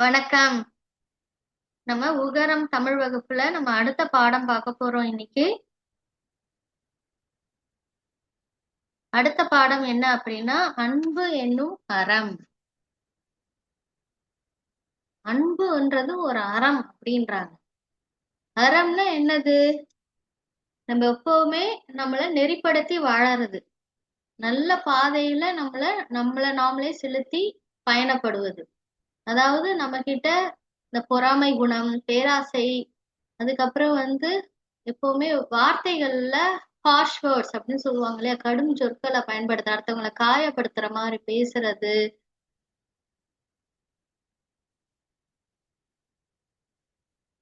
வணக்கம். நம்ம உகரம் தமிழ் வகுப்புல நம்ம அடுத்த பாடம் பார்க்க போறோம் இன்னைக்கு. அடுத்த பாடம் என்ன அப்படின்னா அன்பு என்னும் அறம். அன்புன்றது ஒரு அறம் அப்படின்றாங்க. அறம்னா என்னது? நம்ம எப்பவுமே நம்மள நெறிப்படுத்தி வாழறது, நல்ல பாதையில நம்மள நாமளே செலுத்தி பயணப்படுவது. அதாவது நம்ம கிட்ட இந்த பொறாமை குணம், பேராசை, அதுக்கப்புறம் எப்பவுமே வார்த்தைகள்ல ஹார்ஷ் வேர்ட்ஸ் அப்படின்னு சொல்லுவாங்க இல்லையா, கடும் சொற்களை பயன்படுத்த அடுத்தவங்களை காயப்படுத்துற மாதிரி பேசுறது,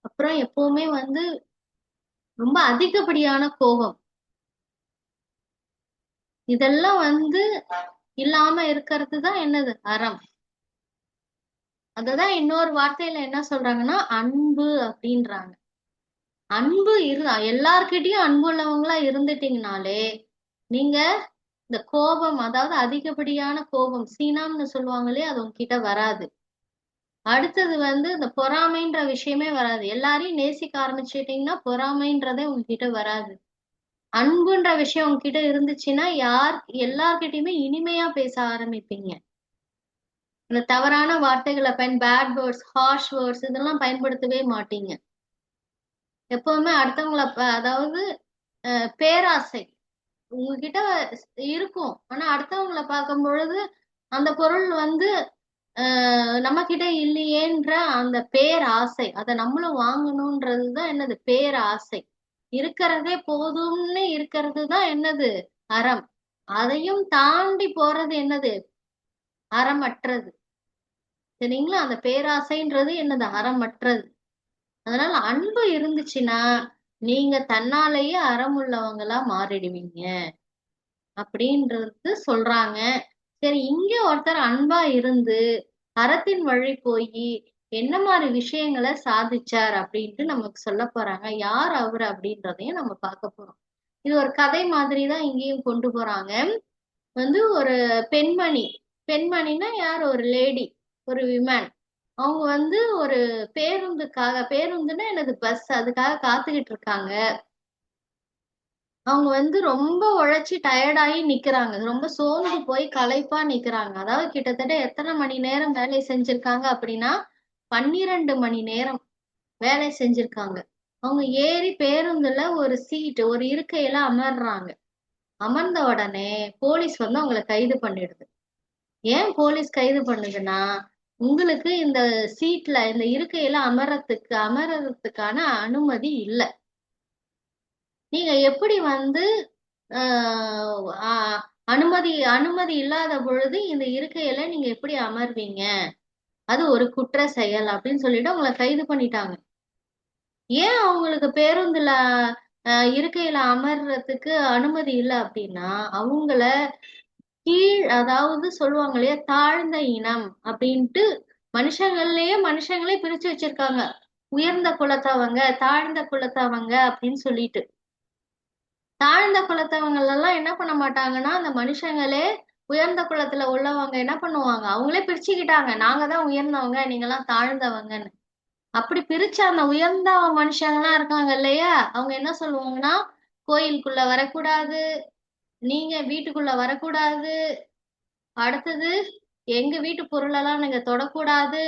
அப்புறம் எப்பவுமே ரொம்ப அதிகப்படியான கோபம், இதெல்லாம் இல்லாம இருக்கிறது தான் என்னது அறம். அததான் இன்னொரு வார்த்தையில என்ன சொல்றாங்கன்னா அன்பு அப்படின்றாங்க. அன்பு எல்லார்கிட்டயும் அன்பு உள்ளவங்களா இருந்துட்டீங்கனாலே நீங்க இந்த கோபம், அதாவது அதிகப்படியான கோபம், சீனாம்னு சொல்லுவாங்க இல்லையா, அது உங்ககிட்ட வராது. அடுத்தது இந்த பொறாமைன்ற விஷயமே வராது. எல்லாரையும் நேசிக்க ஆரம்பிச்சுட்டீங்கன்னா பொறாமைன்றதே உங்ககிட்ட வராது. அன்புன்ற விஷயம் உங்ககிட்ட இருந்துச்சுன்னா எல்லார்கிட்டயுமே இனிமையா பேச ஆரம்பிப்பீங்க. இந்த தவறான வார்த்தைகளை பேட் வேர்ட்ஸ், ஹார்ஷ் வேர்ட்ஸ் இதெல்லாம் பயன்படுத்தவே மாட்டீங்க. எப்பவுமே அடுத்தவங்கள அதாவது பேராசை உங்ககிட்ட இருக்கும். ஆனா அடுத்தவங்கள பார்க்கும் பொழுது அந்த பொருள் நம்ம கிட்ட இல்லையேன்ற அந்த பேராசை, அதை நம்மளும் வாங்கணும்ன்றதுதான் என்னது பேராசை. இருக்கிறதே போதும்னு இருக்கிறது தான் என்னது அறம். அதையும் தாண்டி போறது என்னது அறமற்றது. சரிங்களா? அந்த பேராசைன்றது என்னது அறமற்றது. அதனால அன்பு இருந்துச்சுன்னா நீங்க தன்னாலேயே அறமுள்ளவங்களா மாறிடுவீங்க அப்படின்றது சொல்றாங்க. சரி, இங்க ஒருத்தர் அன்பா இருந்து அறத்தின் வழி போய் என்ன மாதிரி விஷயங்களை சாதிச்சார் அப்படின்ட்டு நமக்கு சொல்ல போறாங்க. யார் அவரு அப்படின்றதையும் நம்ம பார்க்க போறோம். இது ஒரு கதை மாதிரி தான் இங்கேயும் கொண்டு போறாங்க. ஒரு பெண்மணி, பெண்மணினா யார்? ஒரு லேடி, ஒரு விமன். அவங்க ஒரு பேருந்துன்னா என்னது பஸ், அதுக்காக காத்துக்கிட்டு இருக்காங்க. அவங்க ரொம்ப உழைச்சி டயர்டாயி நிக்கிறாங்க. ரொம்ப சோர்ந்து போய் களைப்பா நிக்கிறாங்க. அதாவது கிட்டத்தட்ட எத்தனை மணி நேரம் வேலை செஞ்சிருக்காங்க அப்படின்னா 12 மணி நேரம் வேலை செஞ்சிருக்காங்க. அவங்க ஏறி பேருந்துல ஒரு இருக்கையில அமர்றாங்க. அமர்ந்த உடனே போலீஸ் அவங்கள கைது பண்ணிடுது. ஏன் போலீஸ் கைது பண்ணுதுன்னா, உங்களுக்கு இந்த இந்த இருக்கையில அமர்றதுக்கான அனுமதி இல்லை. நீங்க எப்படி ஆஹ் ஆஹ் அனுமதி அனுமதி இல்லாத பொழுது இந்த இருக்கையில நீங்க எப்படி அமர்வீங்க? அது ஒரு குற்ற செயல் அப்படின்னு சொல்லிட்டு அவங்கள கைது பண்ணிட்டாங்க. ஏன் அவங்களுக்கு பேருந்துல இருக்கையில அமர்றதுக்கு அனுமதி இல்லை அப்படின்னா, அவங்கள அதாவது சொல்லுவாங்க இல்லையா, தாழ்ந்த இனம் அப்படின்ட்டு மனுஷங்களே பிரிச்சு வச்சிருக்காங்க. உயர்ந்த குலத்தவங்க, தாழ்ந்த குலத்தவங்க அப்படின்னு சொல்லிட்டு. தாழ்ந்த குலத்தவங்க எல்லாம் என்ன பண்ண மாட்டாங்கன்னா, அந்த மனுஷங்களே உயர்ந்த குலத்துல உள்ளவங்க என்ன பண்ணுவாங்க, அவங்களே பிரிச்சுக்கிட்டாங்க. நாங்க தான் உயர்ந்தவங்க, நீங்க எல்லாம் தாழ்ந்தவங்கன்னு. அப்படி பிரிச்ச அந்த உயர்ந்த மனுஷங்கலாம் இருக்காங்க இல்லையா, அவங்க என்ன சொல்லுவாங்கன்னா, கோயிலுக்குள்ள வரக்கூடாது, நீங்க வீட்டுக்குள்ள வரக்கூடாது, அடுத்தது எங்க வீட்டு பொருளெல்லாம் நீங்க தொடக்கூடாது.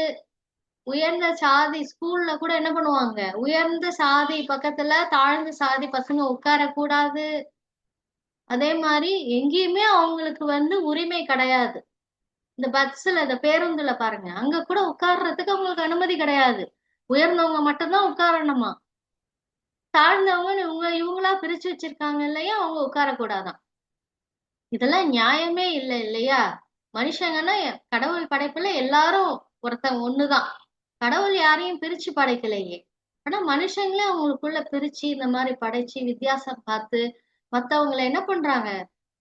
உயர்ந்த சாதி ஸ்கூல்ல கூட என்ன பண்ணுவாங்க, உயர்ந்த சாதி பக்கத்துல தாழ்ந்த சாதி பசங்க உட்காரக்கூடாது. அதே மாதிரி எங்கேயுமே அவங்களுக்கு உரிமை கிடையாது. இந்த பஸ்ல, இந்த பேருந்துல பாருங்க, அங்க கூட உட்கார்றதுக்கு அவங்களுக்கு அனுமதி கிடையாது. உயர்ந்தவங்க மட்டும்தான் உட்காரணுமா. தாழ்ந்தவங்க இவங்களா பிரிச்சு வச்சிருக்காங்க இல்லையா, அவங்க உட்காரக்கூடாதான். இதெல்லாம் நியாயமே இல்லை இல்லையா? மனுஷங்கன்னா கடவுள் படைப்புல எல்லாரும் ஒருத்தவங்க ஒண்ணுதான். கடவுள் யாரையும் பிரிச்சு படைக்கலையே. ஆனா மனுஷங்களே அவங்களுக்குள்ள பிரிச்சு இந்த மாதிரி படைச்சு வித்தியாசம் பார்த்து மத்தவங்களை என்ன பண்றாங்க,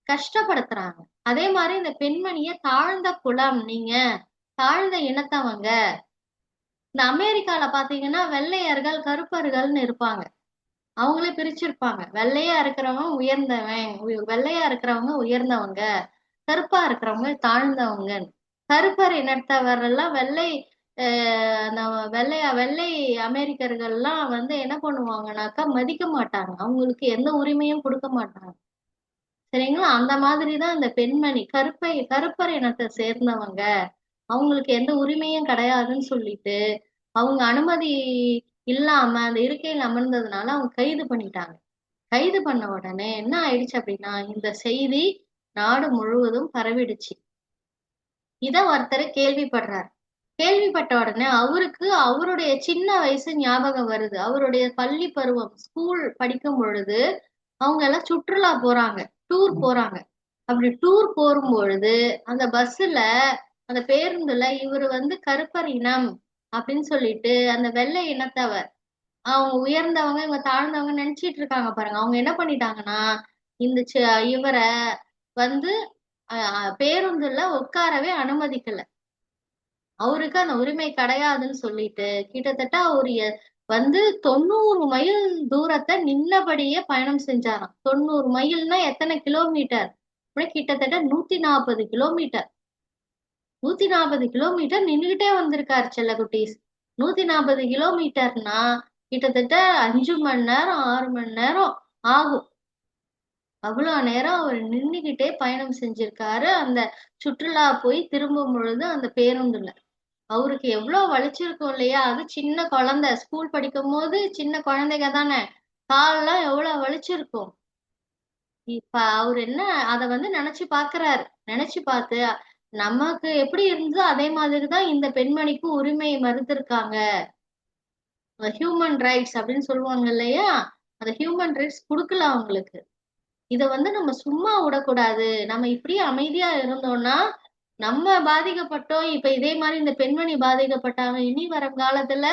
கஷ்டப்படுத்துறாங்க. அதே மாதிரி இந்த பெண்மணிய தாழ்ந்த குலம், நீங்க தாழ்ந்த இனத்தவங்க. இந்த அமெரிக்கால பாத்தீங்கன்னா வெள்ளையர்கள் கருப்பர்கள்னு இருப்பாங்க. அவங்களே பிரிச்சிருப்பாங்க. வெள்ளையா இருக்கிறவங்க உயர்ந்தவன், வெள்ளையா இருக்கிறவங்க உயர்ந்தவங்க, கருப்பா இருக்கிறவங்க தாழ்ந்தவங்க. கருப்பர் இனத்தவர் எல்லாம் அந்த வெள்ளை அமெரிக்கர்கள்லாம் வந்து என்ன பண்ணுவாங்கனாக்கா மதிக்க மாட்டாங்க. அவங்களுக்கு எந்த உரிமையும் கொடுக்க மாட்டாங்க. சரிங்களா? அந்த மாதிரிதான் இந்த பெண்மணி கருப்பர் இனத்தை சேர்ந்தவங்க. அவங்களுக்கு எந்த உரிமையும் கிடையாதுன்னு சொல்லிட்டு அவங்க அனுமதி இல்லாம அந்த இருக்கையில் அமர்ந்ததுனால அவங்க கைது பண்ணிட்டாங்க. கைது பண்ண உடனே என்ன ஆயிடுச்சு அப்படின்னா இந்த செய்தி நாடு முழுவதும் பரவிடுச்சு. இத ஒருத்தர் கேள்விப்படுறார். கேள்விப்பட்ட உடனே அவருக்கு அவருடைய சின்ன வயசு ஞாபகம் வருது. அவருடைய பள்ளி பருவம் ஸ்கூல் படிக்கும் பொழுது அவங்க எல்லாம் சுற்றுலா போறாங்க, டூர் போறாங்க. அப்படி டூர் போகும் பொழுது அந்த பஸ்ல அந்த பேருந்துல இவரு வந்து கருப்பர் இனம் அப்படின்னு சொல்லிட்டு அந்த வெள்ளை இனத்தவர் அவங்க உயர்ந்தவங்க இவங்க தாழ்ந்தவங்க நினைச்சிட்டு இருக்காங்க பாருங்க. அவங்க என்ன பண்ணிட்டாங்கன்னா இந்த இவரை வந்து பேருந்துல உட்காரவே அனுமதிக்கல. அவருக்கு அந்த உரிமை கிடையாதுன்னு சொல்லிட்டு கிட்டத்தட்ட அவரு வந்து 90 மைல் தூரத்தை நின்னபடியே பயணம் செஞ்சாராம். 90 மைல்னா எத்தனை கிலோமீட்டர்? கிட்டத்தட்ட 140 கிலோமீட்டர். 140 கிலோமீட்டர் நின்றுகிட்டே வந்திருக்காரு செல்லகுட்டீஸ். 140 கிலோமீட்டர்னா கிட்டத்தட்ட 5 மணி நேரம் 6 மணி நேரம் ஆகும். அவ்வளவு நேரம் அவர் நின்னுகிட்டே பயணம் செஞ்சிருக்காரு. அந்த சுற்றுலா போய் திரும்பும் பொழுது அந்த பேருந்துல அவருக்கு எவ்வளவு வலிச்சிருக்கும் இல்லையா? அது சின்ன குழந்தை ஸ்கூல் படிக்கும் போது சின்ன குழந்தைங்க தானே, காலெல்லாம் எவ்வளவு வலிச்சிருக்கும். இப்ப அவர் என்ன அத வந்து நினைச்சு பாக்குறாரு. நினைச்சு பார்த்து நமக்கு எப்படி இருந்ததோ அதே மாதிரிதான் இந்த பெண்மணிக்கு உரிமை மறுத்திருக்காங்க. ஹியூமன் ரைட்ஸ் அப்படின்னு சொல்லுவாங்க இல்லையா? அந்த ஹியூமன் ரைட்ஸ் கொடுக்கல அவங்களுக்கு. இத வந்து நம்ம சும்மா விடக்கூடாது. நம்ம இப்படியே அமைதியா இருந்தோம்னா நம்ம பாதிக்கப்பட்டோம். இப்ப இதே மாதிரி இந்த பெண்மணி பாதிக்கப்பட்டாங்க. இனி வரும் காலத்துல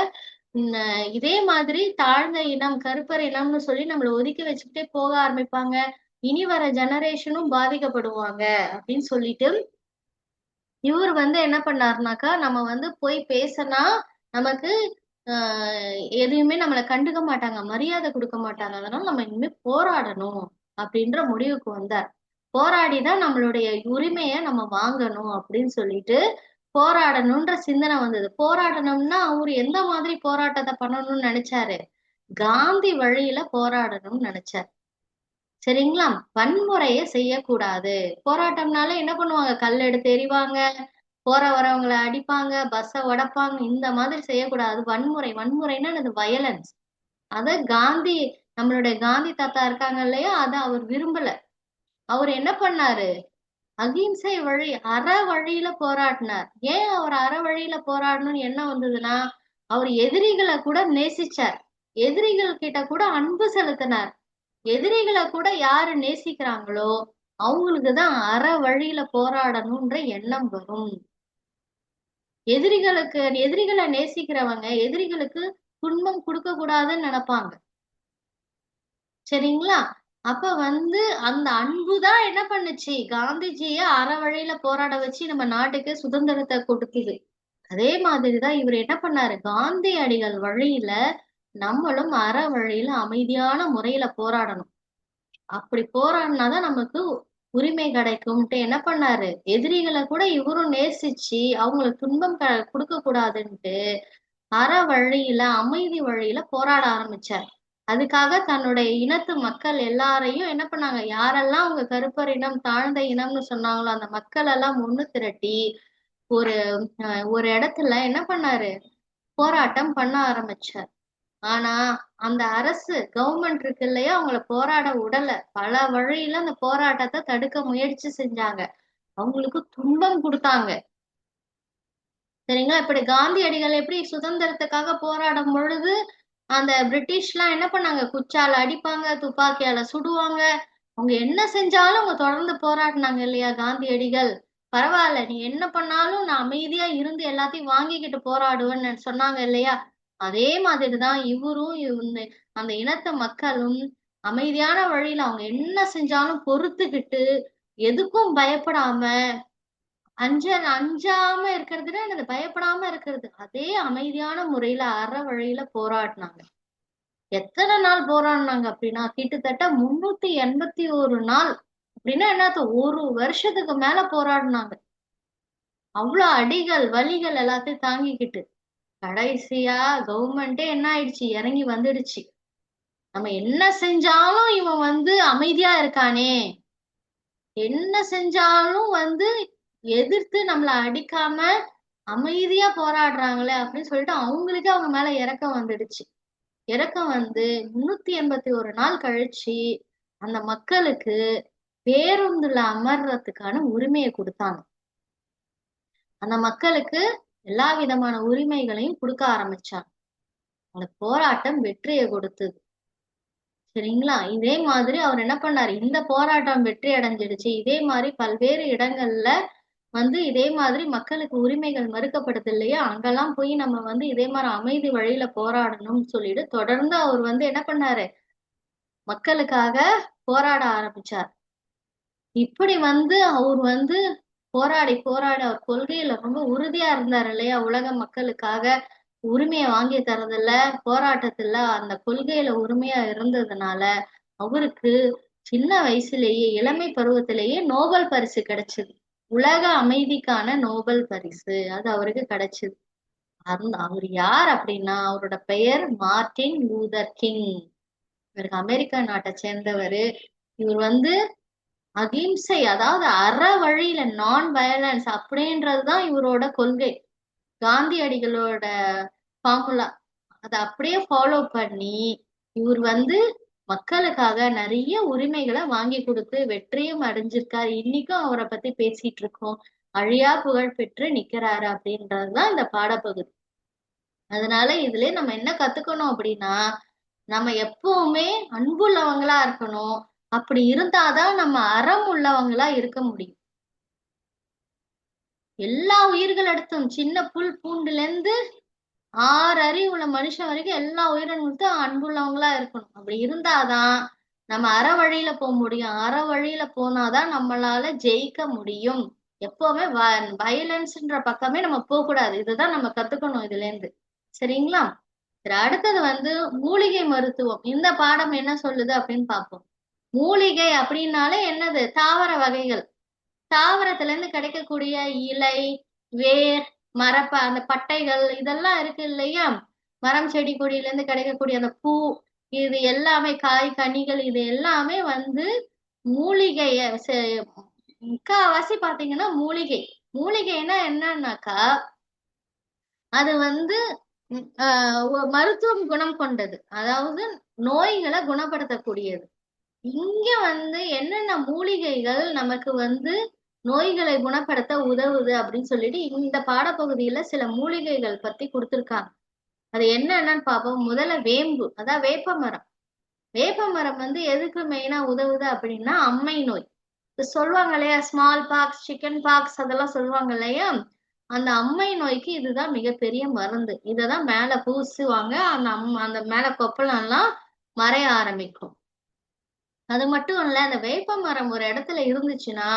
இதே மாதிரி தாழ்ந்த இனம் கருப்பர் இனம்னு சொல்லி நம்மள ஒதுக்கி வச்சுக்கிட்டே போக ஆரம்பிப்பாங்க. இனி வர ஜெனரேஷனும் பாதிக்கப்படுவாங்க அப்படின்னு சொல்லிட்டு இவர் வந்து என்ன பண்ணாருனாக்கா நம்ம வந்து போய் பேசினா நமக்கு எதுவுமே நம்மளை கண்டுக்க மாட்டாங்க, மரியாதை கொடுக்க மாட்டாங்க. அதனால நம்ம இனிமே போராடணும் அப்படின்ற முடிவுக்கு வந்தார். போராடிதான் நம்மளுடைய உரிமைய நம்ம வாங்கணும் அப்படின்னு சொல்லிட்டு போராடணும்ன்ற சிந்தனை வந்தது. போராடணும்னா அவரு எந்த மாதிரி போராட்டத்தை பண்ணணும்னு நினைச்சாரு? காந்தி வழியில போராடணும்னு நினைச்சாரு. சரிங்களா? வன்முறையை செய்யக்கூடாது. போராட்டம்னால என்ன பண்ணுவாங்க? கல் எடுத்து எறிவாங்க, போற வரவங்களை அடிப்பாங்க, பஸ்ஸ உடைப்பாங்க. இந்த மாதிரி செய்யக்கூடாது. வன்முறைன்னா அது வயலன்ஸ். அத காந்தி நம்மளுடைய காந்தி தாத்தா இருக்காங்க இல்லையா? அத அவர் விரும்பல. அவர் என்ன பண்ணாரு? அகிம்சை வழி அற வழியில போராடினார். ஏன் அவர் அற வழியில போராடணும்னு என்ன வந்ததுன்னா அவர் எதிரிகளை கூட நேசிச்சார். எதிரிகள் கிட்ட கூட அன்பு செலுத்தினார். எதிரிகளை கூட யாரு நேசிக்கிறாங்களோ அவங்களுக்குதான் அற வழியில போராடணும்ன்ற எண்ணம் வரும். எதிரிகளை நேசிக்கிறவங்க எதிரிகளுக்கு துன்பம் கொடுக்க கூடாதுன்னு நினைப்பாங்க. சரிங்களா? அப்ப வந்து அந்த அன்புதான் என்ன பண்ணுச்சு காந்திஜிய அற வழியில போராட வச்சு நம்ம நாட்டுக்கு சுதந்திரத்தை கொடுக்குது. அதே மாதிரிதான் இவர் என்ன பண்ணாரு? காந்தியடிகள் வழியில நம்மளும் அற வழியில அமைதியான முறையில போராடணும். அப்படி போராடினாதான் நமக்கு உரிமை கிடைக்கும்ட்டு என்ன பண்ணாரு? எதிரிகளை கூட இவரும் நேசிச்சு அவங்களுக்கு துன்பம் கொடுக்க கூடாதுன்ட்டு அற வழியில அமைதி வழியில போராட ஆரம்பிச்சார். அதுக்காக தன்னுடைய இனத்து மக்கள் எல்லாரையும் என்ன பண்ணாங்க? யாரெல்லாம் அவங்க கருப்பர் இனம் தாழ்ந்த இனம்னு சொன்னாங்களோ அந்த மக்கள் எல்லாம் ஒண்ணு திரட்டி ஒரு ஒரு இடத்துல என்ன பண்ணாரு? போராட்டம் பண்ண ஆரம்பிச்சார். ஆனா அந்த அரசு கவர்மெண்ட் இருக்கு இல்லையா? அவங்கள போராட விடல. பல வழியில அந்த போராட்டத்தை தடுக்க முயற்சி செஞ்சாங்க. அவங்களுக்கு துன்பம் கொடுத்தாங்க. சரிங்களா? இப்படி காந்தியடிகள் எப்படி சுதந்திரத்துக்காக போராடும் பொழுது அந்த பிரிட்டிஷ்லாம் என்ன பண்ணாங்க? குச்சால அடிப்பாங்க, துப்பாக்கியால சுடுவாங்க. அவங்க என்ன செஞ்சாலும் அவங்க தொடர்ந்து போராடினாங்க இல்லையா காந்தியடிகள்? பரவாயில்ல, நீ என்ன பண்ணாலும் நான் அமைதியா இருந்து எல்லாத்தையும் வாங்கிக்கிட்டு போராடுவேன்னு சொன்னாங்க இல்லையா? அதே மாதிரிதான் இவரும் அந்த இனத்த மக்களும் அமைதியான வழியில அவங்க என்ன செஞ்சாலும் பொறுத்துக்கிட்டு எதுக்கும் பயப்படாம அஞ்சாம இருக்கிறதுனா எனக்கு பயப்படாம இருக்கிறது. அதே அமைதியான முறையில அற வழியில போராடினாங்க. எத்தனை நாள் போராடினாங்க அப்படின்னா கிட்டத்தட்ட 381 நாள். அப்படின்னா என்னத்த 1 வருஷத்துக்கு மேல போராடினாங்க. அவ்வளவு அடிகள் வலிகள் எல்லாத்தையும் தாங்கிக்கிட்டு. கடைசியா கவர்மெண்டே என்ன ஆயிடுச்சு, இறங்கி வந்துடுச்சு. நம்ம என்ன செஞ்சாலும் இவன் அமைதியா இருக்கானே, என்ன செஞ்சாலும் எதிர்த்து நம்மள அடிக்காம அமைதியா போராடுறாங்களே அப்படின்னு சொல்லிட்டு அவங்களுக்கே அவங்க மேல இரக்கம் வந்துடுச்சு. இரக்கம் 381 நாள் கழிச்சு அந்த மக்களுக்கு பேருந்துல அமர்றதுக்கான உரிமையை கொடுத்தாங்க. அந்த மக்களுக்கு எல்லா விதமான உரிமைகளையும் கொடுக்க ஆரம்பிச்சாங்க. அந்த போராட்டம் வெற்றியை கொடுத்தது. சரிங்களா? இதே மாதிரி அவர் என்ன பண்ணாரு, இந்த போராட்டம் வெற்றி அடைஞ்சிடுச்சு. இதே மாதிரி பல்வேறு இடங்கள்ல இதே மாதிரி மக்களுக்கு உரிமைகள் மறுக்கப்படுது இல்லையா, அங்கெல்லாம் போய் நம்ம இதே மாதிரி அமைதி வழியில போராடணும்னு சொல்லிட்டு தொடர்ந்து அவர் என்ன பண்ணாரு, மக்களுக்காக போராட ஆரம்பிச்சார். இப்படி அவர் போராடி போராடி அவர் கொள்கையில ரொம்ப உறுதியா இருந்தார் இல்லையா, உலக மக்களுக்காக உரிமையை வாங்கி தரதுல, போராட்டத்துல அந்த கொள்கையில உரிமையா இருந்ததுனால அவருக்கு சின்ன வயசுலேயே, இளமை பருவத்திலேயே நோபல் பரிசு கிடைச்சது. உலக அமைதிக்கான நோபல் பரிசு அது அவருக்கு கிடைச்சது. அவர் யார் அப்படின்னா, அவரோட பெயர் மார்ட்டின் லூதர் கிங். இவருக்கு அமெரிக்கா நாட்டை சேர்ந்தவர். இவர் அகிம்சை, அதாவது அற வழியில நான் வயலன்ஸ் அப்படின்றதுதான் இவரோட கொள்கை. காந்தியடிகளோட ஃபார்முலா அதை அப்படியே ஃபாலோ பண்ணி இவர் மக்களுக்காக நிறைய உரிமைகளை வாங்கி கொடுத்து வெற்றியும் அடைஞ்சிருக்காரு. இன்னைக்கும் அவரை பத்தி பேசிட்டு இருக்கோம். அழியா புகழ் பெற்று நிக்கிறாரு அப்படின்றதுதான் இந்த பாடப்பகுதி. அதனால இதுல நம்ம என்ன கத்துக்கணும் அப்படின்னா, நம்ம எப்பவுமே அன்புள்ளவங்களா இருக்கணும். அப்படி இருந்தாதான் நம்ம அறம் உள்ளவங்களா இருக்க முடியும். எல்லா உயிர்களிடத்தும், சின்ன புல் பூண்டுல இருந்து 6 அறிவு உள்ள மனுஷன் வரைக்கும் எல்லா உயிரினங்களுக்கும் அன்புள்ளவங்களா இருக்கணும். அப்படி இருந்தாதான் நம்ம அற வழியில போக முடியும். அற வழியில போனாதான் நம்மளால ஜெயிக்க முடியும். எப்பவுமே வயலன்ஸ்ன்ற பக்கமே நம்ம போக கூடாது. இதுதான் நம்ம கத்துக்கணும் இதுல இருந்து. சரிங்களா? சரி, அடுத்தது மூலிகை மருத்துவம். இந்த பாடம் என்ன சொல்லுது அப்படின்னு பார்ப்போம். மூலிகை அப்படின்னாலே என்னது, தாவர வகைகள். தாவரத்துல இருந்து கிடைக்கக்கூடிய இலை, வேர், அந்த பட்டைகள் இதெல்லாம் இருக்கு இல்லையா, மரம் செடி கொடியில இருந்து கிடைக்கக்கூடிய அந்த பூ, இது எல்லாமே காய் கனிகள், இது எல்லாமே மூலிகைய முக்காவாசி பாத்தீங்கன்னா மூலிகை. மூலிகைன்னா என்னன்னாக்கா, அது மருத்துவம் குணம் கொண்டது, அதாவது நோய்களை குணப்படுத்தக்கூடியது. இங்க என்னென்ன மூலிகைகள் நமக்கு நோய்களை குணப்படுத்த உதவுது அப்படின்னு சொல்லிட்டு இந்த பாடப்பகுதியில சில மூலிகைகள் பத்தி கொடுத்திருக்காங்க. அது என்னன்னு பார்ப்போம். முதல்ல வேம்பு, அதான் வேப்ப மரம். வேப்ப மரம் எதுக்கு மெயினா உதவுது அப்படின்னா, அம்மை நோய் சொல்லுவாங்க இல்லையா, ஸ்மால் பாக்ஸ், சிக்கன் பாக்ஸ் அதெல்லாம் சொல்லுவாங்க இல்லையா, அந்த அம்மை நோய்க்கு இதுதான் மிகப்பெரிய மருந்து. இததான் மேல பூசுவாங்க. அந்த மேல கொப்பளம் எல்லாம் மறைய ஆரம்பிக்கும். அது மட்டும் இல்ல, அந்த வேப்ப மரம் ஒரு இடத்துல இருந்துச்சுன்னா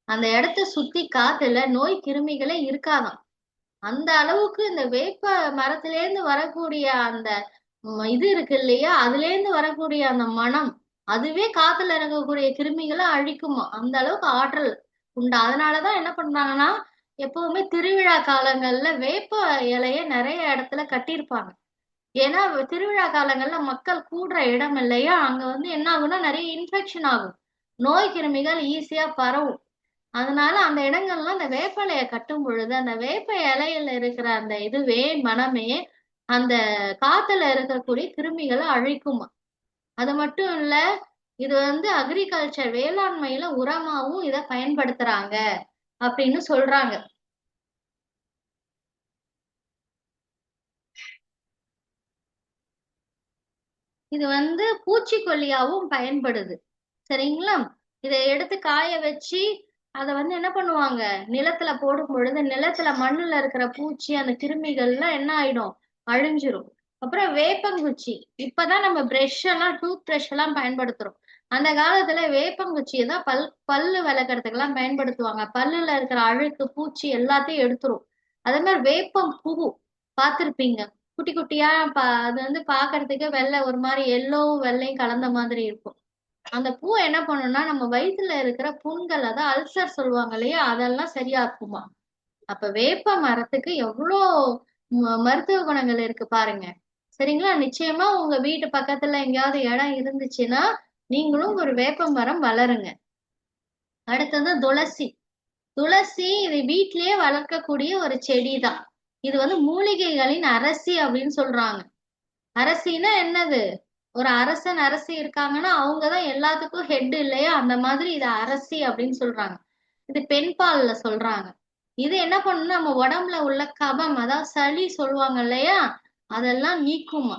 அந்த இடத்த சுத்தி காத்துல நோய் கிருமிகளே இருக்காதாம். அந்த அளவுக்கு இந்த வேப்ப மரத்துல இருந்து வரக்கூடிய அந்த இது இருக்கு இல்லையா, அதுல இருந்து வரக்கூடிய அந்த மனம், அதுவே காத்துல இருக்கக்கூடிய கிருமிகளை அழிக்குமா. அந்த அளவுக்கு ஆற்றல் உண்டு. அதனாலதான் என்ன பண்றாங்கன்னா, எப்பவுமே திருவிழா காலங்கள்ல வேப்ப இலைய நிறைய இடத்துல கட்டியிருப்பாங்க. ஏன்னா திருவிழா காலங்கள்ல மக்கள் கூடுற இடம் இல்லையா, அங்க என்ன ஆகும்னா நிறைய இன்ஃபெக்ஷன் ஆகும், நோய் கிருமிகள் ஈஸியா பரவும். அதனால அந்த இடங்கள்லாம் அந்த வேப்ப இலைய கட்டும் பொழுது அந்த வேப்ப இலையில இருக்கிற அந்த இதுவே மனமே அந்த காத்துல இருக்கக்கூடிய கிருமிகளை அழிக்குமா. அது மட்டும் இல்ல, இது அக்ரிகல்ச்சர், வேளாண்மையில உரமாவும் இதை பயன்படுத்துறாங்க அப்படின்னு சொல்றாங்க. இது பூச்சிக்கொல்லியாவும் பயன்படுது. சரிங்களா? இதை எடுத்து காய வச்சு அதை என்ன பண்ணுவாங்க, நிலத்துல போடும் பொழுது நிலத்துல மண்ணுல இருக்கிற பூச்சி அந்த கிருமிகள் எல்லாம் என்ன ஆயிடும், அழிஞ்சிரும். அப்புறம் வேப்பங்குச்சி, இப்பதான் நம்ம பிரஷ் எல்லாம், டூத் பிரஷ் எல்லாம் பயன்படுத்துறோம். அந்த காலத்துல வேப்பங்குச்சியை தான் பல்லு விளக்கறதுக்கு எல்லாம் பயன்படுத்துவாங்க. பல்லுல இருக்கிற அழுக்கு பூச்சி எல்லாத்தையும் எடுத்துரும். அதே மாதிரி வேப்பம் பூ பார்த்திருப்பீங்க, குட்டி குட்டியா அது பாக்குறதுக்கு வெள்ளை, ஒரு மாதிரி எல்லோ வெள்ளையும் கலந்த மாதிரி இருக்கும். அந்த பூ என்ன பண்ணும்னா நம்ம வயிற்றுல இருக்கிற புண்கள், அதான் அல்சர் சொல்லுவாங்க இல்லையா, அதெல்லாம் சரியாக்குமா. அப்ப வேப்ப மரத்துக்கு எவ்வளோ மருத்துவ குணங்கள் இருக்கு பாருங்க. சரிங்களா? நிச்சயமா உங்க வீட்டு பக்கத்துல எங்கேயாவது இடம் இருந்துச்சுன்னா நீங்களும் ஒரு வேப்ப மரம் வளருங்க. அடுத்தது துளசி. துளசி இது வீட்டிலேயே வளர்க்கக்கூடிய ஒரு செடி தான். இது வந்து மூலிகைகளின் அரசி அப்படின்னு சொல்றாங்க. அரசினா என்னது? ஒரு அரசன் அரசி இருக்காங்கன்னா அவங்கதான் எல்லாத்துக்கும் ஹெட் இல்லையா? அந்த மாதிரி இது அரசி அப்படின்னு சொல்றாங்க. இது பெண் பால்ல சொல்றாங்க. இது என்ன பண்ணும் நம்ம உடம்புல உள்ள கபம் அதாவது சளி சொல்லுவாங்க இல்லையா? அதெல்லாம் நீக்குமா.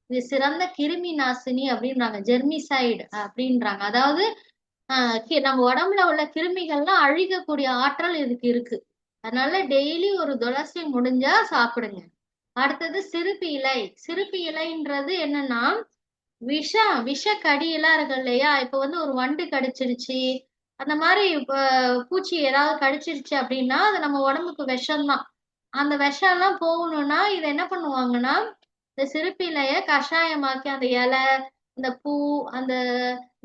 இது சிறந்த கிருமி நாசினி அப்படின்றாங்க. ஜெர்மிசைடு அப்படின்றாங்க. அதாவது நம்ம உடம்புல உள்ள கிருமிகள்லாம் அழிக்கக்கூடிய ஆற்றல் இதுக்கு இருக்கு. அதனால டெய்லி ஒரு துளசி முடிஞ்சா சாப்பிடுங்க. அடுத்தது சிறுப்பு இலை. சிறுப்பு இலைன்றது என்னன்னா விஷ கடியெல்லாம் இருக்கு இல்லையா? இப்ப வந்து ஒரு வண்டு கடிச்சிருச்சு, அந்த மாதிரி பூச்சி ஏதாவது கடிச்சிருச்சு அப்படின்னா அது நம்ம உடம்புக்கு விஷம்தான். அந்த விஷம் எல்லாம் போகணும்னா இதை என்ன பண்ணுவாங்கன்னா இந்த சிறுப்பு இலைய கஷாயமாக்கி அந்த இலை, இந்த பூ, அந்த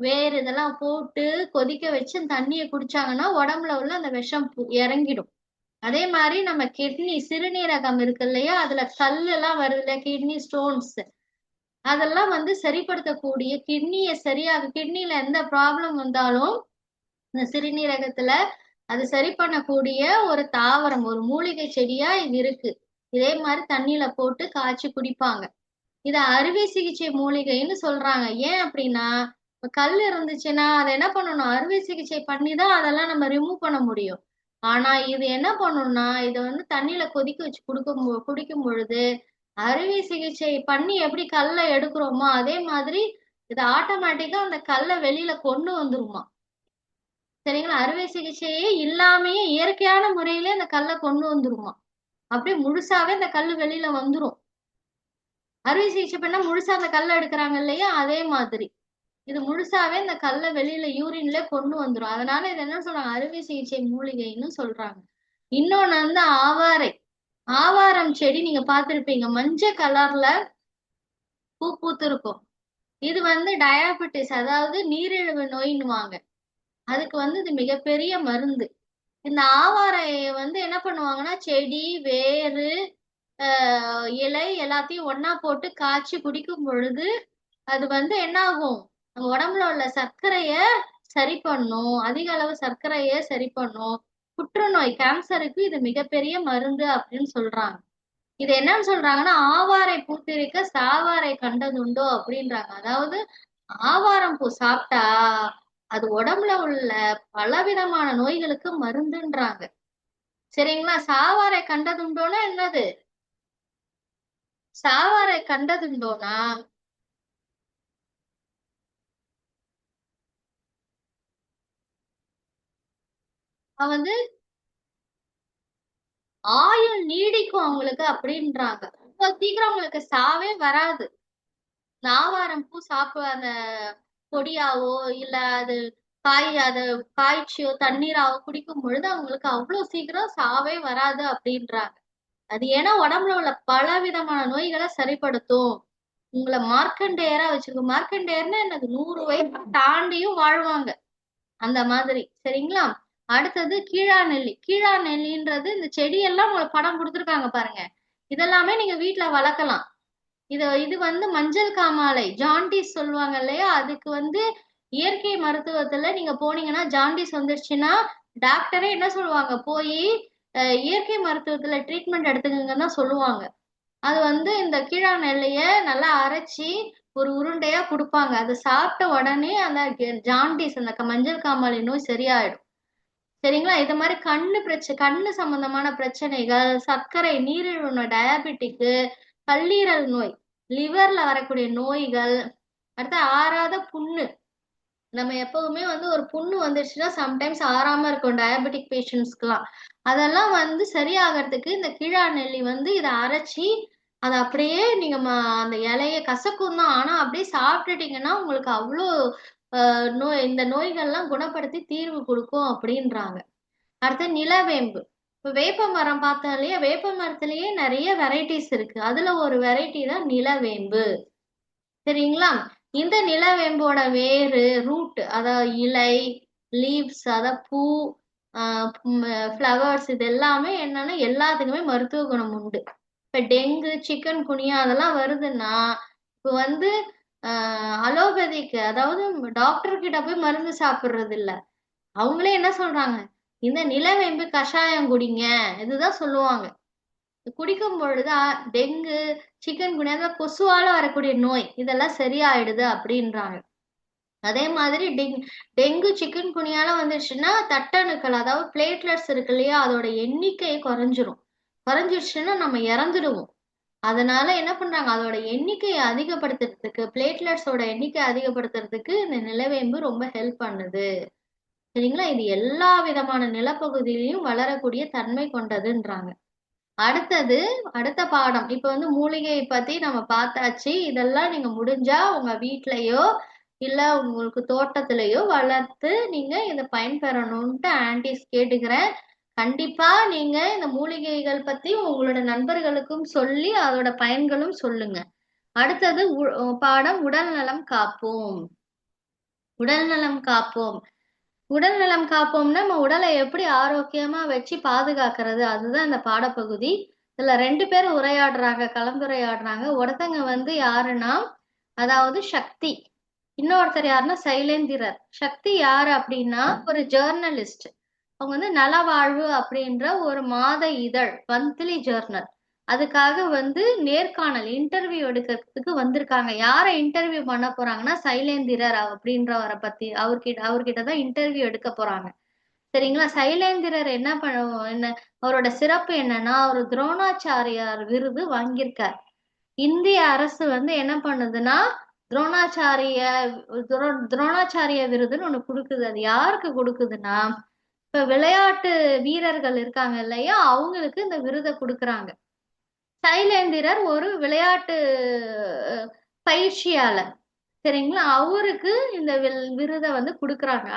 வேர் இதெல்லாம் போட்டு கொதிக்க வச்சு அந்த தண்ணியை குடிச்சாங்கன்னா உடம்புல உள்ள அந்த விஷம் இறங்கிடும். அதே மாதிரி நம்ம கிட்னி சிறுநீரகம் இருக்கு இல்லையா? அதுல கல் எல்லாம் வருது இல்லையா? கிட்னி ஸ்டோன்ஸ் அதெல்லாம் வந்து சரிப்படுத்தக்கூடிய கிட்னியை சரியாக கிட்னில எந்த ப்ராப்ளம் வந்தாலும் இந்த சிறுநீரகத்துல அது சரி பண்ணக்கூடிய ஒரு தாவரம், ஒரு மூலிகை செடியா இது இருக்கு. இதே மாதிரி தண்ணியில போட்டு காய்ச்சி குடிப்பாங்க. இத அறுவை சிகிச்சை மூலிகைன்னு சொல்றாங்க. ஏன் அப்படின்னா இப்ப கல் இருந்துச்சுன்னா அதை என்ன பண்ணணும்? அறுவை சிகிச்சை பண்ணி தான் அதெல்லாம் நம்ம ரிமூவ் பண்ண முடியும். ஆனா இது என்ன பண்ணும்னா இதை வந்து தண்ணியில கொதிக்க வச்சு குடிக்கும் பொழுது அறுவை சிகிச்சை பண்ணி எப்படி கல்லை எடுக்கிறோமோ அதே மாதிரி இது ஆட்டோமேட்டிக்கா அந்த கல்லை வெளியில கொண்டு வந்துருமா. சரிங்களா? அறுவை சிகிச்சையே இல்லாமயே இயற்கையான முறையிலே அந்த கல்லை கொண்டு வந்துருமா. அப்படியே முழுசாவே அந்த கல் வெளியில வந்துரும். அறுவை சிகிச்சை பண்ணா முழுசா அந்த கல்லை எடுக்கிறாங்க இல்லையா? அதே மாதிரி இது முழுசாவே இந்த கல்லை வெளியில யூரின்ல கொண்டு வந்துரும். அதனால இது என்ன சொல்றாங்க? அறுவை சிகிச்சை மூலிகைன்னு சொல்றாங்க. இன்னொன்னு வந்து ஆவாரை. ஆவாரம் செடி நீங்க பார்த்திருப்பீங்க. மஞ்சள் கலர்ல பூ பூத்து இருக்கும். இது வந்து டயாபெட்டிஸ் அதாவது நீரிழிவு நோயின்னுவாங்க. அதுக்கு வந்து இது மிகப்பெரிய மருந்து. இந்த ஆவாரைய வந்து என்ன பண்ணுவாங்கன்னா செடி, வேரு, இலை எல்லாத்தையும் ஒண்ணா போட்டு காய்ச்சி குடிக்கும் பொழுது அது வந்து என்ன ஆகும்? நம்ம உடம்புல உள்ள சர்க்கரைய சரி பண்ணும். அதிக அளவு சர்க்கரைய சரி பண்ணும். புற்றுநோய் கேன்சருக்கு இது மிகப்பெரிய மருந்து அப்படின்னு சொல்றாங்க. இது என்னன்னு சொல்றாங்கன்னா ஆவாரை பூத்திருக்க சாவாரை கண்டதுண்டோ அப்படின்றாங்க. அதாவது ஆவாரம் பூ சாப்பிட்டா அது உடம்புல உள்ள பலவிதமான நோய்களுக்கு மருந்துன்றாங்க. சரிங்களா? சாவாரை கண்டதுண்டோன்னா என்னது? சாவாரை கண்டதுண்டோனா வந்து ஆயுள் நீடிக்கும் அவங்களுக்கு அப்படின்றாங்க. ரொம்ப சீக்கிரம் அவங்களுக்கு சாவே வராது. இந்த ஆவாரம் பூ அந்த பொடியாவோ இல்ல அது அத காய்ச்சியோ தண்ணீராவோ குடிக்கும் பொழுது அவங்களுக்கு அவ்வளவு சீக்கிரம் சாவே வராது அப்படின்றாங்க. அது ஏன்னா உடம்புல உள்ள பல விதமான நோய்களை சரிப்படுத்தும். உங்களை மார்க்கண்டேயரா வச்சிருக்கும். மார்க்கண்டேயர்னா என்னது? 100 வயசு தாண்டியும் வாழ்வாங்க. அந்த மாதிரி. சரிங்களா? அடுத்தது கீழா நெல்லி. கீழா நெல்லின்றது இந்த செடியெல்லாம் உங்களுக்கு படம் கொடுத்துருக்காங்க பாருங்க. இதெல்லாமே நீங்க வீட்ல வளர்க்கலாம். இது வந்து மஞ்சள் காமாலை ஜாண்டிஸ் சொல்லுவாங்க இல்லையா? அதுக்கு வந்து இயற்கை மருத்துவத்துல நீங்க போனீங்கன்னா ஜாண்டிஸ் வந்துருச்சுன்னா டாக்டரே என்ன சொல்லுவாங்க? போய் இயற்கை மருத்துவத்துல ட்ரீட்மெண்ட் எடுத்துக்கங்கன்னு தான் சொல்லுவாங்க. அது வந்து இந்த கீழா நெல்லிய நல்லா அரைச்சி ஒரு உருண்டையா குடுப்பாங்க. அத சாப்பிட்ட உடனே அந்த ஜாண்டிஸ் அந்த மஞ்சள் காமாலை நோய் சரியாயிடும். சரிங்களா? இது மாதிரி கண்ணு சம்பந்தமான பிரச்சனைகள், சர்க்கரை, நீரிழிவு நோய், டயாபெட்டிக்கு, கல்லீரல் நோய், லிவர்ல வரக்கூடிய நோய்கள், அடுத்து ஆறாத புண்ணு. நம்ம எப்பவுமே வந்து ஒரு புண்ணு வந்துருச்சுன்னா சம்டைம்ஸ் ஆறாம இருக்கும் டயபெட்டிக் பேஷண்ட்ஸ்க்குலாம். அதெல்லாம் வந்து சரியாகிறதுக்கு இந்த கீழா நெல்லி வந்து இதை அரைச்சி அதை அப்படியே நீங்க அந்த இலைய கசக்கும் தான். ஆனா அப்படியே சாப்பிட்டுட்டீங்கன்னா உங்களுக்கு அவ்வளோ நோய் இந்த நோய்கள்லாம் குணப்படுத்தி தீர்வு கொடுக்கும் அப்படின்றாங்க. அடுத்து நிலவேம்பு. இப்ப வேப்ப மரம் பார்த்தோம் இல்லையா? வேப்ப மரத்திலேயே நிறைய வெரைட்டிஸ் இருக்கு. அதுல ஒரு வெரைட்டி தான் நிலவேம்பு. சரிங்களா? இந்த நிலவேம்போட வேரு, ரூட் அதாவது இலை, லீவ்ஸ் அதாவது பூ, ஃப்ளவர்ஸ் இது எல்லாமே என்னன்னா எல்லாத்துக்குமே மருத்துவ குணம் உண்டு. இப்ப டெங்கு, சிக்கன் குனியா அதெல்லாம் வருதுன்னா, இப்ப வந்து அலோபதிக்கு, அதாவது டாக்டர் கிட்ட போய் மருந்து சாப்பிடுறது இல்ல. அவங்களே என்ன சொல்றாங்க? இந்த நிலவேம்பு கஷாயம் குடிங்க. இதுதான் சொல்லுவாங்க. குடிக்கும் பொழுது டெங்கு, சிக்கன் குனியா அதெல்லாம் கொசுவால வரக்கூடிய நோய் இதெல்லாம் சரியாயிடுது அப்படின்றாங்க. அதே மாதிரி டெங்கு, சிக்கன் குனியால வந்துச்சுன்னா தட்டணுக்கள், அதாவது பிளேட்லெட்ஸ் இருக்கு இல்லையா, அதோட எண்ணிக்கை குறைஞ்சிரும். குறைஞ்சிருச்சுன்னா நம்ம இறந்துடுவோம். அதனால என்ன பண்றாங்க, அதோட எண்ணிக்கையை அதிகப்படுத்துறதுக்கு, பிளேட்லெட்ஸோட எண்ணிக்கை அதிகப்படுத்துறதுக்கு இந்த நிலவேம்பு ரொம்ப ஹெல்ப் பண்ணுது. சரிங்களா? இது எல்லா விதமான நிலப்பகுதியிலையும் வளரக்கூடிய தன்மை கொண்டதுன்றாங்க. அடுத்தது, அடுத்த பாடம். இப்ப வந்து மூலிகை பத்தி நம்ம பார்த்தாச்சு. இதெல்லாம் நீங்க முடிஞ்சா உங்க வீட்லயோ, இல்ல உங்களுக்கு தோட்டத்திலயோ வளர்த்து நீங்க இத பயன்பெறணும்ன்ட்டு ஆன்டிஸ் கேட்டுக்கிறேன். கண்டிப்பா நீங்க இந்த மூலிகைகள் பத்தி உங்களோட நண்பர்களுக்கும் சொல்லி அதோட பயன்களும் சொல்லுங்க. அடுத்தது பாடம் உடல் நலம் காப்போம். உடல் நலம் காப்போம். உடல் நலம் காப்போம்னா நம்ம உடலை எப்படி ஆரோக்கியமா வச்சு பாதுகாக்கிறது, அதுதான் இந்த பாடப்பகுதி. இதுல 2 பேர் உரையாடுறாங்க, கலந்துரையாடுறாங்க. ஒருத்தங்க வந்து யாருன்னா, அதாவது சக்தி. இன்னொருத்தர் யாருன்னா சைலேந்திரர். சக்தி யாரு அப்படின்னா ஒரு ஜேர்னலிஸ்ட். அவங்க வந்து நலவாழ்வு அப்படின்ற ஒரு மாத இதழ், மந்த்லி ஜேர்னல், அதுக்காக வந்து நேர்காணல் இன்டர்வியூ எடுக்கிறதுக்கு வந்திருக்காங்க. யாரை இன்டர்வியூ பண்ண போறாங்கன்னா சைலேந்திரர் அப்படின்றவரை பத்தி, அவர்கிட்ட தான் இன்டர்வியூ எடுக்க போறாங்க. சரிங்களா? சைலேந்திரர் என்ன என்ன அவரோட சிறப்பு என்னன்னா, அவர் துரோணாச்சாரியார் விருது வாங்கியிருக்கார். இந்திய அரசு வந்து என்ன பண்ணுதுன்னா, துரோணாச்சாரிய துரோணாச்சாரிய விருதுன்னு ஒண்ணு கொடுக்குது. அது யாருக்கு கொடுக்குதுன்னா, இப்ப விளையாட்டு வீரர்கள் இருக்காங்க இல்லையா, அவங்களுக்கு இந்த விருதை கொடுக்குறாங்க. சைலேந்திரர் ஒரு விளையாட்டு பயிற்சியாளர். சரிங்களா? அவருக்கு இந்த விருதை வந்து கொடுக்குறாங்க.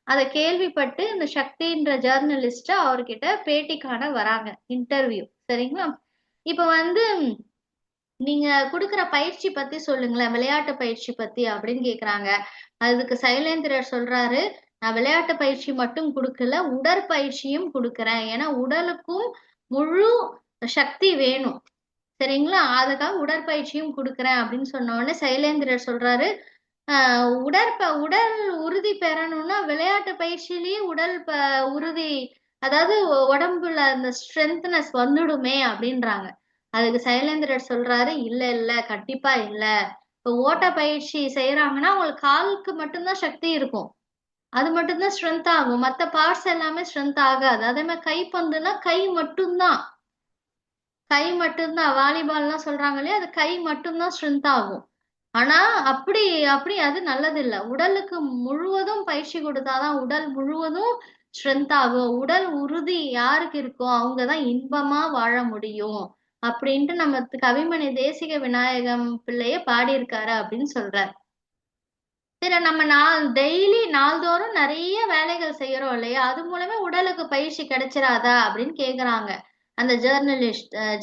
அதை கேள்விப்பட்டு இந்த சக்தின்ற ஜேர்னலிஸ்ட் அவர்கிட்ட பேட்டிக்கான வராங்க, இன்டர்வியூ. சரிங்களா? இப்ப வந்து நீங்க குடுக்குற பயிற்சி பத்தி சொல்லுங்களேன், விளையாட்டு பயிற்சி பத்தி அப்படின்னு கேக்குறாங்க. அதுக்கு சைலேந்திரர் சொல்றாரு, நான் விளையாட்டு பயிற்சி மட்டும் கொடுக்கல, உடற்பயிற்சியும் கொடுக்குறேன். ஏன்னா உடலுக்கும் முழு சக்தி வேணும். சரிங்களா? அதுக்காக உடற்பயிற்சியும் கொடுக்குறேன் அப்படின்னு சொன்ன உடனே சைலேந்திரர் சொல்றாரு, உடல் உறுதி பெறணும்னா விளையாட்டு பயிற்சியிலேயே உறுதி, அதாவது உடம்புல அந்த ஸ்ட்ரென்த்னஸ் வந்துடுமே அப்படின்றாங்க. அதுக்கு சைலேந்திரர் சொல்றாரு, இல்ல இல்ல, கண்டிப்பா இல்ல. இப்போ ஓட்ட பயிற்சி செய்யறாங்கன்னா அவங்களுக்கு காலுக்கு மட்டும்தான் சக்தி இருக்கும். அது மட்டும்தான் ஸ்ட்ரென்த் ஆகும். மத்த பார்ட்ஸ் எல்லாமே ஸ்ட்ரென்த் ஆகாது. அதே மாதிரி கைப்பந்துனா கை மட்டும்தான் வாலிபால்லாம் சொல்றாங்க இல்லையா, அது கை மட்டும்தான் ஸ்ட்ரென்த் ஆகும். ஆனா அப்படி அப்படி அது நல்லது இல்ல. உடலுக்கு முழுவதும் பயிற்சி கொடுத்தாதான் உடல் முழுவதும் ஸ்ட்ரென்த் ஆகும். உடல் உறுதி யாருக்கு இருக்கோ அவங்கதான் இன்பமா வாழ முடியும் அப்படின்ட்டு நம்ம கவிமணி தேசிக விநாயகம் பிள்ளைய பாடியிருக்காரு அப்படின்னு சொல்றார். சரி, நம்ம டெய்லி நாள்தோறும் நிறைய வேலைகள் செய்யறோம் இல்லையா, அது மூலமே உடலுக்கு பயிற்சி கிடைச்சிராதா அப்படின்னு கேக்குறாங்க அந்த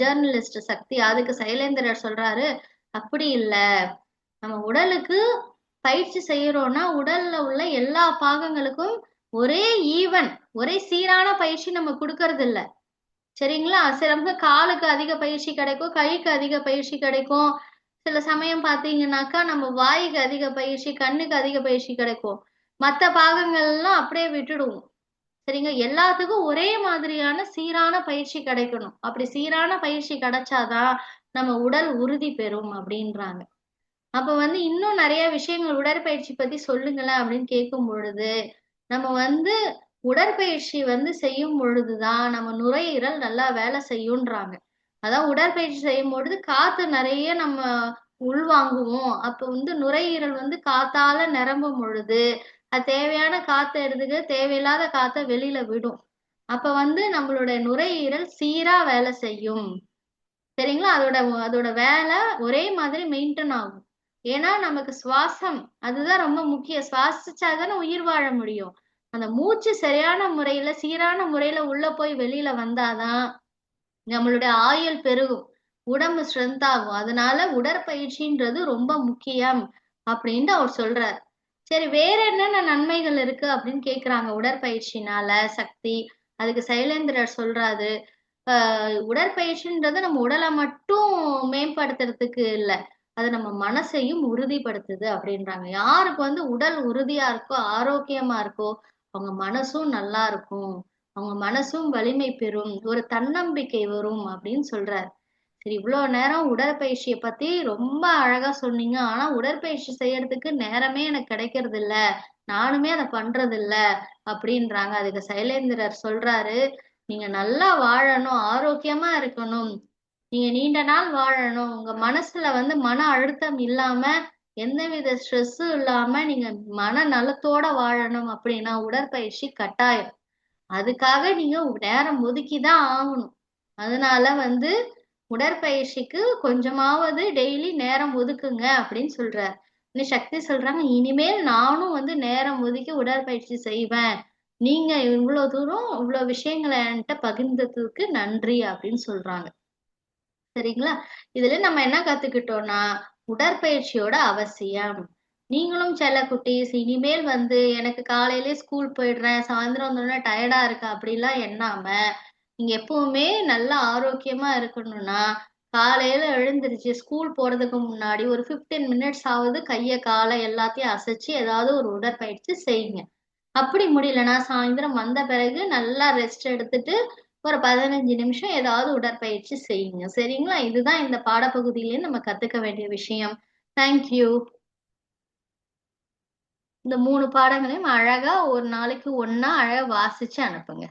ஜேர்னலிஸ்ட் சக்தி. அதுக்கு சைலேந்திரர் சொல்றாரு, அப்படி இல்ல, நம்ம உடலுக்கு பயிற்சி செய்யறோம்னா உடல்ல உள்ள எல்லா பாகங்களுக்கும் ஒரே ஈவன், ஒரே சீரான பயிற்சி நம்ம கொடுக்கறது இல்ல. சரிங்களா? சிலருக்கு காலுக்கு அதிக பயிற்சி கிடைக்கும், கைக்கு அதிக பயிற்சி கிடைக்கும். சில சமயம் பாத்தீங்கன்னாக்கா நம்ம வாய்க்கு அதிக பயிற்சி, கண்ணுக்கு அதிக பயிற்சி கிடைக்கும். மத்த பாகங்கள்லாம் அப்படியே விட்டுடுவோம். சரிங்க? எல்லாத்துக்கும் ஒரே மாதிரியான சீரான பயிற்சி கிடைக்கணும். அப்படி சீரான பயிற்சி கிடைச்சாதான் நம்ம உடல் உறுதி பெறும் அப்படின்றாங்க. அப்ப வந்து இன்னும் நிறைய விஷயங்கள் உடற்பயிற்சி பத்தி சொல்லுங்களேன் அப்படின்னு கேட்கும் பொழுது, நம்ம வந்து உடற்பயிற்சி வந்து செய்யும் பொழுதுதான் நம்ம நுரையீரல் நல்லா வேலை செய்யுன்றாங்க. அதான் உடற்பயிற்சி செய்யும் பொழுது காத்து நிறைய நம்ம உள்வாங்குவோம். அப்ப வந்து நுரையீரல் வந்து காத்தால நிரம்பும் பொழுது அது தேவையான காத்தை எடுத்துக்க, தேவையில்லாத காத்தை வெளியில விடும். அப்ப வந்து நம்மளுடைய நுரையீரல் சீரா வேலை செய்யும். சரிங்களா? அதோட அதோட வேலை ஒரே மாதிரி மெயின்டைன் ஆகும். ஏன்னா நமக்கு சுவாசம் அதுதான் ரொம்ப முக்கியம். சுவாசிச்சாதானே உயிர் வாழ முடியும். அந்த மூச்சு சரியான முறையில, சீரான முறையில உள்ள போய் வெளியில வந்தாதான் நம்மளுடைய ஆயுள் பெருகும், உடம்பு ஸ்ட்ரென்த் ஆகும். அதனால உடற்பயிற்சின்றது ரொம்ப முக்கியம் அப்படின்ட்டு அவர் சொல்றார். சரி, வேற என்னென்ன நன்மைகள் இருக்கு அப்படின்னு கேக்குறாங்க உடற்பயிற்சினால சக்தி. அதுக்கு சைலேந்திரர் சொல்றாரு, உடற்பயிற்சின்றது நம்ம உடலை மட்டும் மேம்படுத்துறதுக்கு இல்ல. அது நம்ம மனசையும் உறுதிப்படுத்துது அப்படின்றாங்க. யாருக்கு வந்து உடல் உறுதியா இருக்கோ, ஆரோக்கியமா இருக்கோ, அவங்க மனசும் நல்லா இருக்கும். அவங்க மனசும் வலிமை பெறும். ஒரு தன்னம்பிக்கை வரும் அப்படின்னு சொல்றாரு. சரி, இவ்வளோ நேரம் உடற்பயிற்சியை பத்தி ரொம்ப அழகா சொன்னீங்க. ஆனா உடற்பயிற்சி செய்யறதுக்கு நேரமே எனக்கு கிடைக்கிறது இல்ல. நானுமே அதை பண்றது இல்ல அப்படின்றாங்க. அதுக்கு சைலேந்திரர் சொல்றாரு, நீங்க நல்லா வாழணும், ஆரோக்கியமா இருக்கணும், நீங்க நீண்ட நாள் வாழணும், உங்க மனசுல வந்து மன அழுத்தம் இல்லாம, எந்தவித ஸ்ட்ரெஸ்ஸும் இல்லாம நீங்க மன நலத்தோட வாழணும் அப்படின்னா உடற்பயிற்சி கட்டாயம். அதுக்காக நீங்க நேரம் ஒதுக்கி தான் ஆகணும். அதனால வந்து உடற்பயிற்சிக்கு கொஞ்சமாவது டெய்லி நேரம் ஒதுக்குங்க அப்படின்னு சொல்றாரு. இன்னும் சக்தி சொல்றாங்க, இனிமேல் நானும் வந்து நேரம் ஒதுக்கி உடற்பயிற்சி செய்வேன். நீங்க இவ்வளவு தூரம் இவ்வளவு விஷயங்களை என்கிட்ட பகிர்ந்ததுக்கு நன்றி அப்படின்னு சொல்றாங்க. சரிங்களா? இதுல நம்ம என்ன கத்துக்கிட்டோம்னா, உடற்பயிற்சியோட அவசியம். நீங்களும் செல்ல குட்டீஸ், இனிமேல் வந்து எனக்கு காலையிலே ஸ்கூல் போயிடுறேன், சாயந்தரம் வந்தோடனே டயர்டா இருக்கு அப்படிலாம் எண்ணாம, நீங்க எப்பவுமே நல்ல ஆரோக்கியமா இருக்கணும்னா, காலையில எழுந்திருச்சு ஸ்கூல் போறதுக்கு முன்னாடி ஒரு 15 மினிட்ஸ் ஆவது கைய கால எல்லாத்தையும் அசைச்சு ஏதாவது ஒரு உடற்பயிற்சி செய்யுங்க. அப்படி முடியலன்னா சாயந்தரம் வந்த பிறகு நல்லா ரெஸ்ட் எடுத்துட்டு ஒரு 15 நிமிஷம் ஏதாவது உடற்பயிற்சி செய்யுங்க. சரிங்களா? இதுதான் இந்த பாடப்பகுதியிலேயே நம்ம கத்துக்க வேண்டிய விஷயம். தேங்க்யூ. இந்த 3 பாடங்களையும் அழகா ஒரு நாளைக்கு ஒண்ணா அழகா வாசிச்சு அனுப்புங்க.